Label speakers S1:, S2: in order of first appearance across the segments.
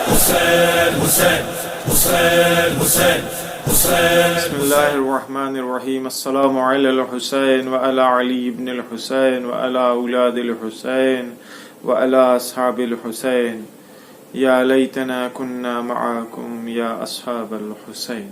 S1: بسم اللہ الرحمن الرحیم. السلام علی الحسین وعلی علی ابن الحسین وعلی اولاد الحسین وعلی اصحاب الحسین. یا لیتنا کننا معاکم یا اصحاب الحسین.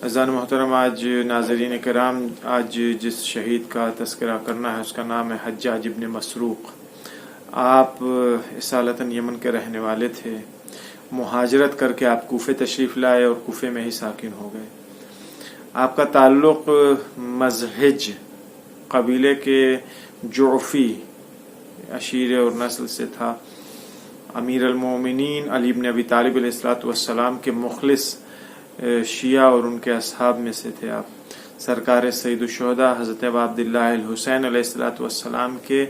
S1: عزیزان محترم، آج ناظرین کرام، آج جس شہید کا تذکرہ کرنا ہے اس کا نام ہے حجاج ابن مسروق. آپ اصالتاً یمن کے رہنے والے تھے. مہاجرت کر کے آپ کوفے تشریف لائے اور کوفے میں ہی ساکن ہو گئے. آپ کا تعلق مزہج قبیلے کے جعفی عشیرے اور نسل سے تھا. امیر المومنین علی بن ابی طالب علیہ الصلوۃ والسلام کے مخلص شیعہ اور ان کے اصحاب میں سے تھے. آپ سرکار سید الشہداء حضرت ابا عبداللہ الحسین علیہ الصلوۃ والسلام کے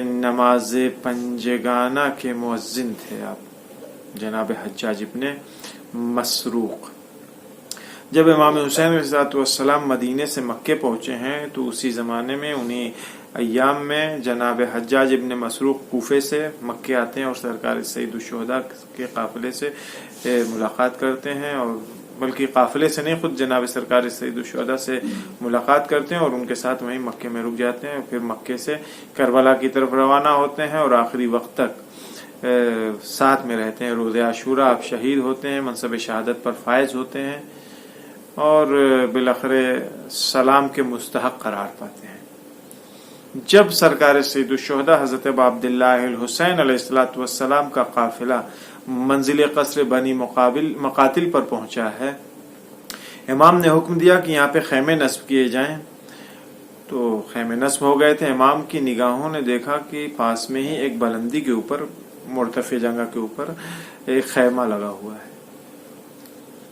S1: نماز پنجگانہ کے مؤذن تھے. آپ جناب حجاج ابن مسروق. جب امام حسین علیہ السلام مدینے سے مکے پہنچے ہیں تو اسی زمانے میں انہی ایام میں جناب حجاج ابن مسروق کوفے سے مکے آتے ہیں اور سرکار سید الشہداء کے قافلے سے ملاقات کرتے ہیں، اور بلکہ قافلے سے نہیں، خود جناب سرکار سید الشہداء سے ملاقات کرتے ہیں اور ان کے ساتھ وہیں مکے میں رک جاتے ہیں. پھر مکے سے کربلا کی طرف روانہ ہوتے ہیں اور آخری وقت تک ساتھ میں رہتے ہیں. روز عاشوراء آپ شہید ہوتے ہیں، منصب شہادت پر فائز ہوتے ہیں اور بالآخر سلام کے مستحق قرار پاتے ہیں. جب سرکار سید الشہداء حضرت ابا عبداللہ الحسین علیہ السلام کا قافلہ منزل قصر بنی مقاتل پر پہنچا ہے، امام نے حکم دیا کہ یہاں پہ خیمے نصب کیے جائیں. تو خیمے نصب ہو گئے تھے. امام کی نگاہوں نے دیکھا کہ پاس میں ہی ایک بلندی کے اوپر، مرتفع جگہ کے اوپر ایک خیمہ لگا ہوا ہے.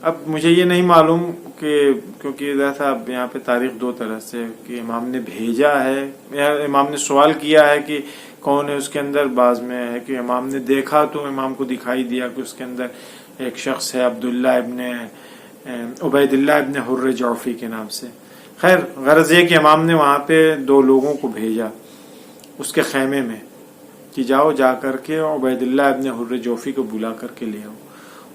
S1: اب مجھے یہ نہیں معلوم کہ کیونکہ صاحب یہاں پہ تاریخ دو طرح سے کہ امام نے بھیجا ہے یا امام نے سوال کیا ہے کہ کون ہے اس کے اندر. بعض میں ہے کہ امام نے دیکھا تو امام کو دکھائی دیا کہ اس کے اندر ایک شخص ہے عبداللہ ابن عبید اللہ ابن حر جعفی کے نام سے. خیر، غرض یہ کہ امام نے وہاں پہ دو لوگوں کو بھیجا اس کے خیمے میں کہ جاؤ، جا کر کے عبید اللہ ابن حر جعفی کو بلا کر کے لے آؤ.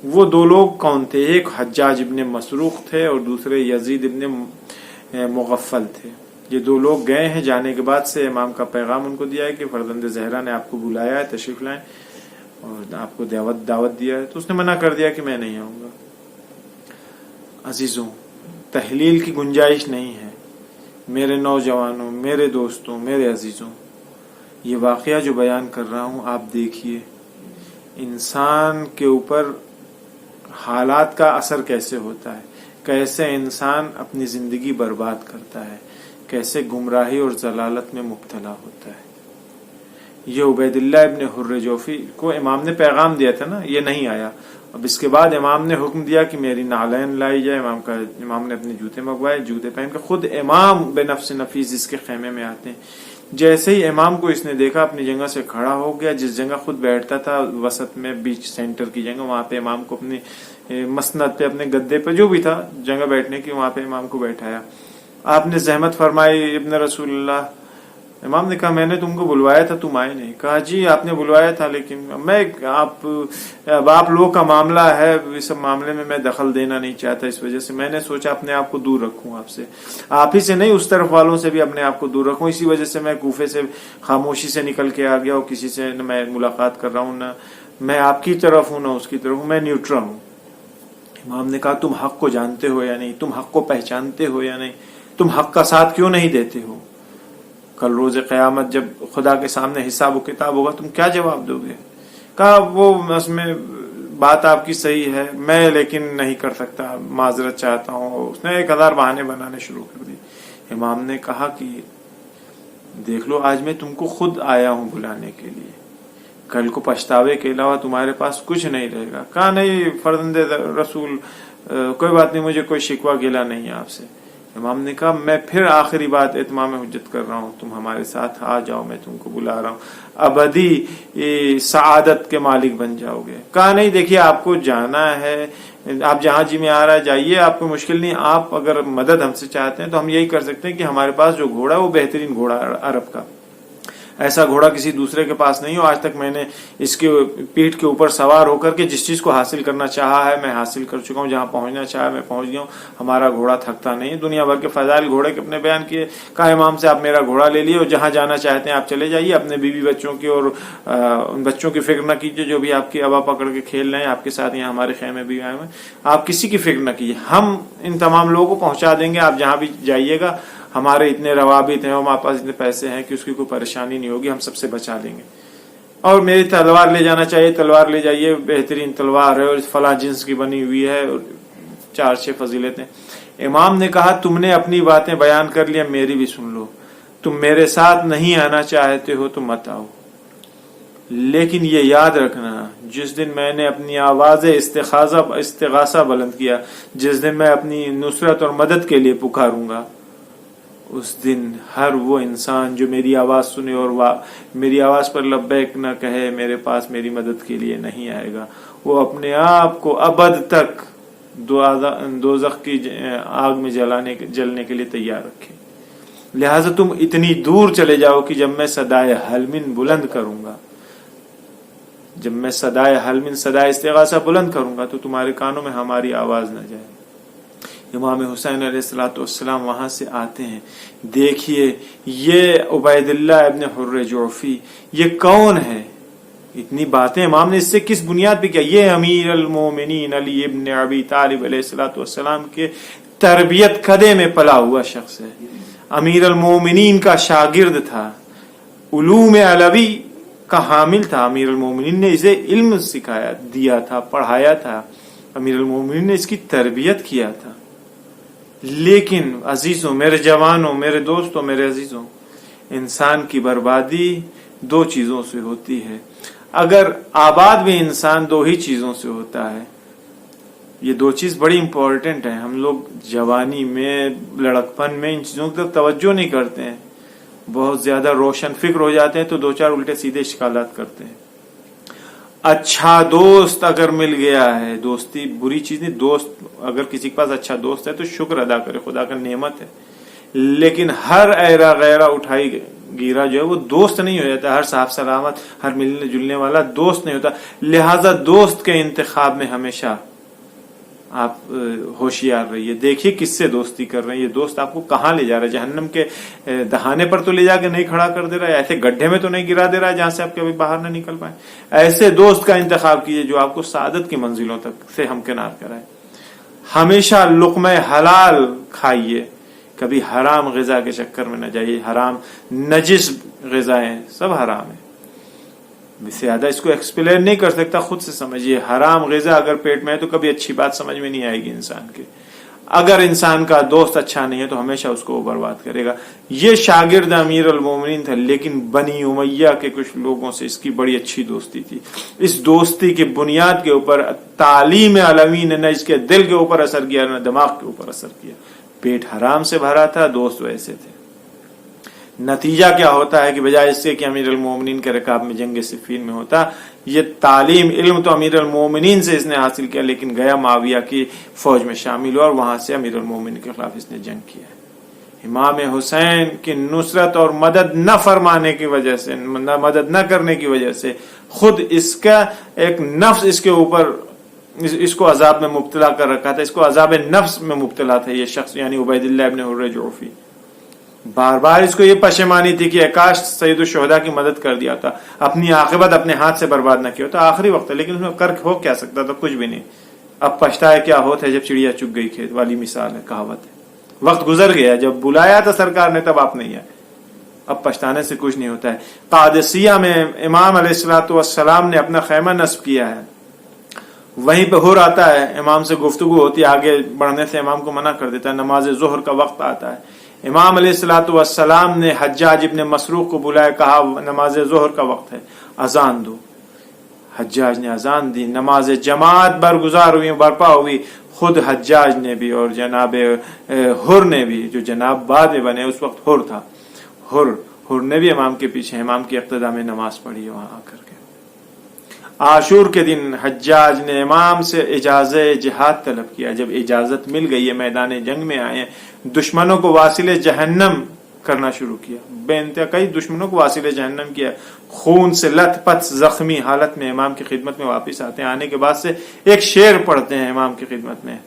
S1: وہ دو لوگ کون تھے؟ ایک حجاج ابن مسروق تھے اور دوسرے یزید ابن مغفل تھے. یہ دو لوگ گئے ہیں. جانے کے بعد سے امام کا پیغام ان کو دیا ہے کہ فرزند زہرا نے آپ کو بلایا ہے، تشریف لائیں، اور آپ کو دعوت دیا ہے. تو اس نے منع کر دیا کہ میں نہیں آؤں گا. عزیزوں، تحلیل کی گنجائش نہیں ہے. میرے نوجوانوں، میرے دوستوں، میرے عزیزوں، یہ واقعہ جو بیان کر رہا ہوں آپ دیکھیے انسان کے اوپر حالات کا اثر کیسے ہوتا ہے، کیسے انسان اپنی زندگی برباد کرتا ہے، کیسے گمراہی اور ضلالت میں مبتلا ہوتا ہے. یہ عبید اللہ ابن حر جعفی کو امام نے پیغام دیا تھا نا، یہ نہیں آیا. اب اس کے بعد امام نے حکم دیا کہ میری نعلین لائی جائے. امام نے اپنے جوتے منگوائے. جوتے پہن کے خود امام بے نفس نفیس اس کے خیمے میں آتے ہیں. جیسے ہی امام کو اس نے دیکھا اپنی جگہ سے کھڑا ہو گیا. جس جگہ خود بیٹھتا تھا وسط میں، بیچ سینٹر کی جگہ، وہاں پہ امام کو اپنی مسند پہ، اپنے گدے پہ، جو بھی تھا جگہ بیٹھنے کی، وہاں پہ امام کو بیٹھایا. آپ نے زحمت فرمائی ابن رسول اللہ. امام نے کہا میں نے تم کو بلوایا تھا، تم آئے نہیں. کہا جی آپ نے بلوایا تھا، لیکن میں آپ لوگوں کا معاملہ ہے، اس معاملے میں میں دخل دینا نہیں چاہتا. اس وجہ سے میں نے سوچا اپنے آپ کو دور رکھوں آپ سے. آپ ہی سے نہیں، اس طرف والوں سے بھی اپنے آپ کو دور رکھوں. اسی وجہ سے میں کوفے سے خاموشی سے نکل کے آ گیا اور کسی سے نہ میں ملاقات کر رہا ہوں، نہ میں آپ کی طرف ہوں نہ اس کی طرف ہوں، میں نیوٹرل ہوں. امام نے کہا تم حق کو جانتے ہو یا نہیں؟ تم حق کو پہچانتے ہو یا نہیں؟ تم حق کا ساتھ کیوں نہیں دیتے ہو؟ کل روز قیامت جب خدا کے سامنے حساب و کتاب ہوگا تم کیا جواب دو گے؟ کہا وہ اس میں بات آپ کی صحیح ہے، میں لیکن نہیں کر سکتا، معذرت چاہتا ہوں. اس نے 1000 بہانے بنانے شروع کر دی. امام نے کہا کہ دیکھ لو، آج میں تم کو خود آیا ہوں بلانے کے لیے، کل کو پچھتاوے کے علاوہ تمہارے پاس کچھ نہیں رہے گا. کہا نہیں فرزند رسول، کوئی بات نہیں، مجھے کوئی شکوہ گلہ نہیں ہے آپ سے. امام نے کہا میں پھر آخری بات اتمام حجت کر رہا ہوں، تم ہمارے ساتھ آ جاؤ، میں تم کو بلا رہا ہوں، ابدی سعادت کے مالک بن جاؤ گے. کہا نہیں، دیکھیے آپ کو جانا ہے، آپ جہاں جی میں آ رہا ہے جائیے، آپ کو مشکل نہیں. آپ اگر مدد ہم سے چاہتے ہیں تو ہم یہی کر سکتے ہیں کہ ہمارے پاس جو گھوڑا ہے وہ بہترین گھوڑا عرب کا، ایسا گھوڑا کسی دوسرے کے پاس نہیں ہو. آج تک میں نے اس کے پیٹھ کے اوپر سوار ہو کر کے جس چیز کو حاصل کرنا چاہا ہے میں حاصل کر چکا ہوں. جہاں پہنچنا چاہا میں پہنچ گیا ہوں. ہمارا گھوڑا تھکتا نہیں. دنیا بھر کے فضائل گھوڑے کے اپنے بیان کیے. کہا امام سے آپ میرا گھوڑا لے لیے اور جہاں جانا چاہتے ہیں آپ چلے جائیے. اپنے بیوی بچوں کی اور ان بچوں کی فکر نہ کیجیے جو بھی آپ کی ابا پکڑ کے کھیل رہے ہیں آپ کے ساتھ یہاں ہمارے خیمے بھی آئے ہوئے. آپ کسی کی فکر نہ کیجیے. ہم ان تمام لوگوں کو پہنچا دیں گے. آپ جہاں بھی جائیے گا ہمارے اتنے روابط ہیں ہمارے پاس اتنے پیسے ہیں کہ اس کی کوئی پریشانی نہیں ہوگی. ہم سب سے بچا لیں گے. اور میری تلوار لے جانا چاہیے تلوار لے جائیے. بہترین تلوار ہے اور فلاں جنس کی بنی ہوئی ہے. اور 4-6 فضیلتیں. امام نے کہا تم نے اپنی باتیں بیان کر لیا میری بھی سن لو. تم میرے ساتھ نہیں آنا چاہتے ہو تو مت آؤ. لیکن یہ یاد رکھنا جس دن میں نے اپنی آواز استغاثہ بلند کیا جس دن میں اپنی نصرت اور مدد کے لیے پکاروں گا اس دن ہر وہ انسان جو میری آواز سنے اور میری آواز پر لبیک نہ کہے میرے پاس میری مدد کے لیے نہیں آئے گا. وہ اپنے آپ کو ابد تک دوزخ کی آگ میں جلنے کے لیے تیار رکھے. لہذا تم اتنی دور چلے جاؤ کہ جب میں صدائے حلمن بلند کروں گا جب میں صدائے استغاثہ بلند کروں گا تو تمہارے کانوں میں ہماری آواز نہ جائے. امام حسین علیہ الصلوۃ والسلام وہاں سے آتے ہیں. دیکھیے یہ عبید اللہ ابن حر جعفی یہ کون ہے. اتنی باتیں امام نے اس سے کس بنیاد پہ کیا. یہ امیر المومنین علی ابن ابی طالب علیہ الصلوۃ والسلام کے تربیت کدے میں پلا ہوا شخص ہے. امیر المومنین کا شاگرد تھا. علوم علوی کا حامل تھا. امیر المومنین نے اسے علم سکھایا دیا تھا پڑھایا تھا. امیر المومنین نے اس کی تربیت کیا تھا. لیکن عزیزوں میرے جوانوں میرے دوستوں میرے عزیزوں انسان کی بربادی 2 چیزوں سے ہوتی ہے. اگر آباد میں انسان 2 ہی چیزوں سے ہوتا ہے. یہ 2 چیز بڑی امپورٹنٹ ہیں. ہم لوگ جوانی میں لڑکپن میں ان چیزوں کی توجہ نہیں کرتے ہیں. بہت زیادہ روشن فکر ہو جاتے ہیں تو 2-4 الٹے سیدھے اشکالات کرتے ہیں. اچھا دوست اگر مل گیا ہے دوستی بری چیز نہیں. دوست اگر کسی کے پاس اچھا دوست ہے تو شکر ادا کرے خدا کا نعمت ہے. لیکن ہر ایرا غیرہ اٹھائی گیرا جو ہے وہ دوست نہیں ہو جاتا. ہر صاحب سلامت ہر ملنے جلنے والا دوست نہیں ہوتا. لہذا دوست کے انتخاب میں ہمیشہ آپ ہوشیار رہیے. دیکھیے کس سے دوستی کر رہے ہیں. یہ دوست آپ کو کہاں لے جا رہا ہے. جہنم کے دہانے پر تو لے جا کے نہیں کھڑا کر دے رہا ہے. ایسے گڈھے میں تو نہیں گرا دے رہا ہے جہاں سے آپ کبھی باہر نہ نکل پائیں. ایسے دوست کا انتخاب کیجیے جو آپ کو سعادت کی منزلوں تک سے ہمکنار کرائے. ہمیشہ لقمہ حلال کھائیے. کبھی حرام غذا کے چکر میں نہ جائیے. حرام نجس غذائیں سب حرام ہیں. زیادہ اس کو ایکسپلین نہیں کر سکتا خود سے سمجھیے. حرام غذا اگر پیٹ میں ہے تو کبھی اچھی بات سمجھ میں نہیں آئے گی انسان کے. اگر انسان کا دوست اچھا نہیں ہے تو ہمیشہ اس کو وہ برباد کرے گا. یہ شاگرد امیر المومنین تھا لیکن بنی امیہ کے کچھ لوگوں سے اس کی بڑی اچھی دوستی تھی. اس دوستی کی بنیاد کے اوپر تعلیم علوی نے نہ اس کے دل کے اوپر اثر کیا نہ دماغ کے اوپر اثر کیا. پیٹ حرام سے بھرا تھا دوست ویسے تھے. نتیجہ کیا ہوتا ہے کہ بجائے اس سے کہ امیر المومنین کے رکاب میں جنگ صفین میں ہوتا یہ تعلیم علم تو امیر المومنین سے اس نے حاصل کیا لیکن گیا معاویہ کی فوج میں شامل ہوا اور وہاں سے امیر المومنین کے خلاف اس نے جنگ کیا. امام حسین کی نصرت اور مدد نہ فرمانے کی وجہ سے مدد نہ کرنے کی وجہ سے خود اس کا ایک نفس اس کے اوپر اس کو عذاب میں مبتلا کر رکھا تھا. اس کو عذاب نفس میں مبتلا تھا یہ شخص یعنی عبید اللہ ابن حر جعفی. بار بار اس کو یہ پشیمانی تھی کہ کاش سید الشہداء کی مدد کر دیا تھا اپنی عاقبت اپنے ہاتھ سے برباد نہ کیا ہوتا. آخری وقت ہے لیکن اس میں کر ہو کیا سکتا تھا کچھ بھی نہیں. اب پچھتائے کیا ہوتا ہے جب چڑیا چگ گئی کھیت والی مثال ہے کہاوت ہے. وقت گزر گیا جب بلایا تھا سرکار نے تب آپ نہیں آئے. اب پچھتانے سے کچھ نہیں ہوتا ہے. قادسیہ میں امام علیہ الصلوۃ والسلام نے اپنا خیمہ نصب کیا ہے. وہیں پہ ہور آتا ہے امام سے گفتگو ہوتی ہے. آگے بڑھنے سے امام کو منع کر دیتا ہے. نماز ظہر کا وقت آتا ہے. امام علیہ الصلوۃ والسلام نے حجاج ابن مسروق کو بلایا کہا نماز ظہر کا وقت ہے اذان دو. حجاج نے اذان دی. نماز جماعت برگزار ہوئی برپا ہوئی. خود حجاج نے بھی اور جناب حر نے بھی جو جناب بعد میں بنے اس وقت حر تھا. حر نے بھی امام کے پیچھے امام کی اقتداء میں نماز پڑھی وہاں آ کر کے. عاشور کے دن حجاج نے امام سے اجازت جہاد طلب کیا. جب اجازت مل گئی ہے میدان جنگ میں آئے ہیں دشمنوں کو واصل جہنم کرنا شروع کیا، بے انتہا کئی دشمنوں کو واصل جہنم کیا، خون سے لت پت زخمی حالت میں امام کی خدمت میں واپس آتے ہیں، آنے کے بعد سے ایک شعر پڑھتے ہیں امام کی خدمت میں،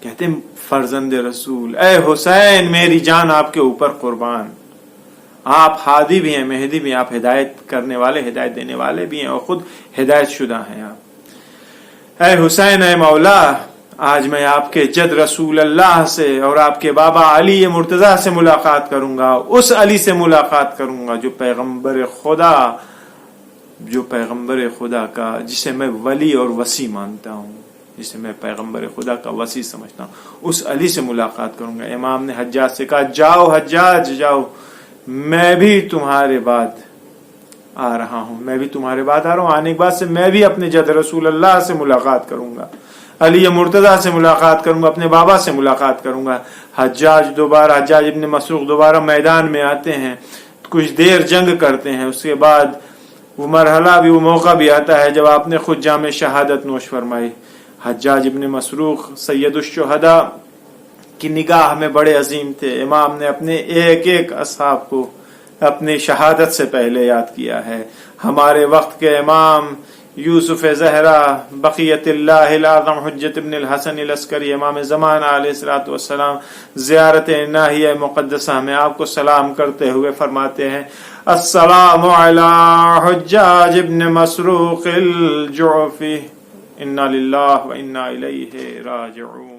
S1: کہتے ہیں فرزند رسول اے حسین میری جان آپ کے اوپر قربان، آپ ہادی بھی ہیں مہدی بھی ہیں، آپ ہدایت کرنے والے ہدایت دینے والے بھی ہیں اور خود ہدایت شدہ ہیں آپ، اے حسین اے مولا آج میں آپ کے جد رسول اللہ سے اور آپ کے بابا علی مرتضیٰ سے ملاقات کروں گا، اس علی سے ملاقات کروں گا جو پیغمبر خدا کا جسے میں ولی اور وصی مانتا ہوں، جسے میں پیغمبر خدا کا وصی سمجھتا ہوں، اس علی سے ملاقات کروں گا۔ امام نے حجاج سے کہا جاؤ حجاج جاؤ، میں بھی تمہارے بعد آ رہا ہوں، میں بھی تمہارے بعد آ رہا ہوں، آنے کے بعد سے میں بھی اپنے جد رسول اللہ سے ملاقات کروں گا، علی مرتضیٰ سے ملاقات کروں گا، اپنے بابا سے ملاقات کروں گا۔ حجاج ابن مسروق دوبارہ میدان میں آتے ہیں، کچھ دیر جنگ کرتے ہیں، اس کے بعد وہ مرحلہ بھی وہ موقع بھی آتا ہے جب آپ نے خود جام شہادت نوش فرمائی۔ حجاج ابن مسروق سید الشہداء کی نگاہ میں بڑے عظیم تھے، امام نے اپنے ایک ایک اصحاب کو اپنی شہادت سے پہلے یاد کیا ہے۔ ہمارے وقت کے امام یوسف زہرا بقیت اللہ الاعظم حجت ابن الحسن العسکری امام زمان علیہ الصلوۃ والسلام زیارت ناحیہ مقدسہ میں آپ کو سلام کرتے ہوئے فرماتے ہیں السلام علی حجاج ابن مسروق الجعفی انا للہ و انا الیہ راجعون۔